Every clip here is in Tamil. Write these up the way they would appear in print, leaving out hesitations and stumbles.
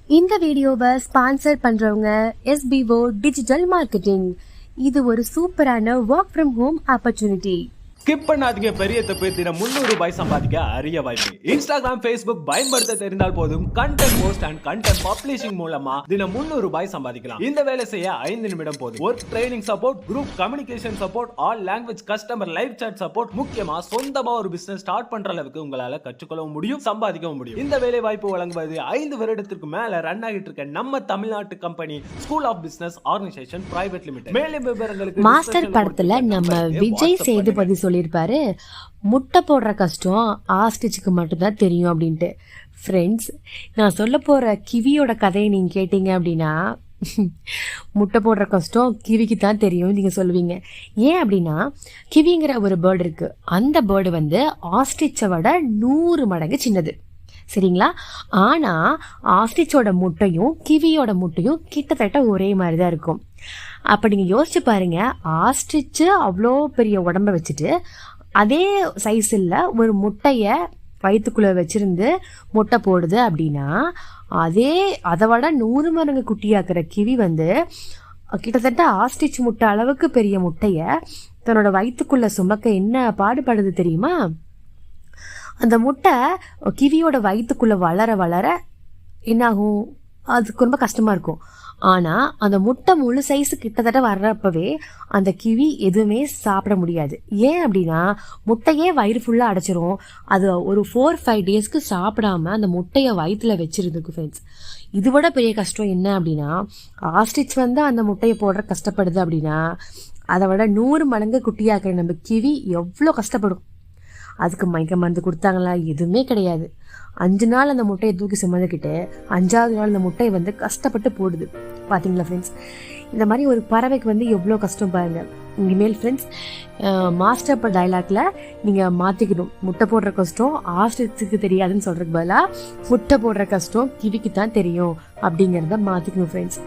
இந்த வீடியோவை ஸ்பான்சர் பண்றவங்க SBO டிஜிட்டல் மார்க்கெட்டிங். இது ஒரு சூப்பரான work from home opportunity. Skip பண்ணாதீங்க. பெரிய தப்பு. தினம் 300 ரூபாய் சம்பாதிக்க அரிய வாய்ப்பு. இன்ஸ்டாகிராம், Facebook பயன்படுத்த தெரிந்தால் போதும். Content post and content publishing மூலமா தினம் 300 ரூபாய் சம்பாதிக்கலாம். இந்த வேலை செய்ய 5 நிமிடம் போதும். Work training support, group communication support, all language customer live chat support, முக்கியமா சொந்தமா ஒரு பிசினஸ் ஸ்டார்ட் பண்ற அளவுக்கு உங்களால கற்றுக்கொள்ளவும் முடியும், சம்பாதிக்கவும் முடியும். இந்த வேலை வாய்ப்பு வழங்குவது 5 வருடத்திற்கு மேல ரன் ஆகிட்டு இருக்க நம்ம தமிழ்நாட்டு company school of business organisation private limited. மேலும் விவரங்களுக்கு மாஸ்டர் படத்துல நம்ம விஜய் சேதுபதி சொல்லியிருப்பாரு, முட்டை போடுற கஷ்டம் ஆஸ்டிச்சுக்கு மட்டும்தான் தெரியும் அப்படின்ட்டு. ஃப்ரெண்ட்ஸ், நான் சொல்ல போற கிவியோட கதையை நீங்க கேட்டீங்க அப்படின்னா முட்டை போடுற கஷ்டம் கிவிக்கு தான் தெரியும் நீங்க சொல்லுவீங்க. ஏன் அப்படின்னா கிவிங்கிற ஒரு பேர்டு இருக்கு. அந்த பேர்டு வந்து ஆஸ்ட்ரிச்சை விட 100 மடங்கு சின்னது, சரிங்களா? ஆனா ஆஸ்ட்ரிச்சோட முட்டையும் கிவியோட முட்டையும் கிட்டத்தட்ட ஒரே மாதிரி தான் இருக்கும். அப்ப நீங்க யோசிச்சு பாருங்க, ஆஸ்ட்ரிச்சு அவ்வளோ பெரிய உடம்ப வச்சுட்டு அதே சைஸில் ஒரு முட்டைய வயிற்றுக்குள்ளே வச்சிருந்து முட்டை போடுது அப்படின்னா, அதை விட 100 மடங்கு குட்டியாக்குற கிவி வந்து கிட்டத்தட்ட ஆஸ்ட்ரிச் முட்டை அளவுக்கு பெரிய முட்டைய தன்னோட வயிற்றுக்குள்ள சுமக்க என்ன பாடுபடுது தெரியுமா? அந்த முட்டை கிவியோட வயிற்றுக்குள்ள வளர வளர என்னாகும், அதுக்கு ரொம்ப கஷ்டமா இருக்கும். ஆனா அந்த முட்டை முழு சைஸு கிட்டத்தட்ட வர்றப்பவே அந்த கிவி எதுவுமே சாப்பிட முடியாது. ஏன் அப்படின்னா முட்டையே வயிறு ஃபுல்லா அடைச்சிரும். அது ஒரு 4-5 டேஸ்க்கு சாப்பிடாம அந்த முட்டையை வயிற்றுல வச்சிருந்துருக்கு. ஃப்ரெண்ட்ஸ், இது விட பெரிய கஷ்டம் என்ன அப்படின்னா, ஆஸ்ட்ரிச் வந்து அந்த முட்டையை போடுற கஷ்டப்படுது அப்படின்னா, அதை விட 100 மடங்கு குட்டியாக்குற நம்ம கிவி எவ்வளோ கஷ்டப்படும். அதுக்கு மயக்க மருந்து கொடுத்தாங்களா? எதுவுமே கிடையாது. 5 நாள் அந்த முட்டையை தூக்கி சுமந்துக்கிட்டு 5ஆவது நாள் அந்த முட்டையை வந்து கஷ்டப்பட்டு போடுது. பார்த்தீங்களா ஃப்ரெண்ட்ஸ்? இந்த மாதிரி ஒரு பறவைக்கு வந்து எவ்வளோ கஷ்டம் பாருங்க. இனிமேல் ஃப்ரெண்ட்ஸ், மாஸ்டர் டைலாக்ல நீங்கள் மாற்றிக்கணும். முட்டை போடுற கஷ்டம் ஆஸ்ட்ரிச்சுக்கு தெரியாதுன்னு சொல்கிறதுக்கு பதிலாக முட்டை போடுற கஷ்டம் கிவிக்கு தான் தெரியும் அப்படிங்கிறத மாற்றிக்கணும் ஃப்ரெண்ட்ஸ்.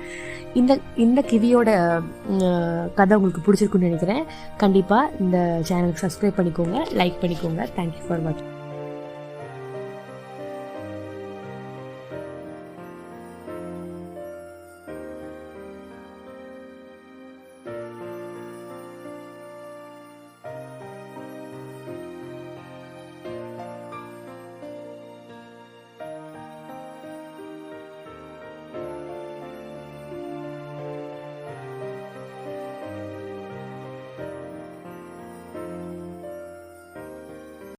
இந்த கிவியோட கதை உங்களுக்கு பிடிச்சிருக்குன்னு நினைக்கிறேன். கண்டிப்பாக இந்த சேனலுக்கு சப்ஸ்கிரைப் பண்ணிக்கோங்க, லைக் பண்ணிக்கோங்க. தேங்க்யூ ஃபார் வாட்சிங்.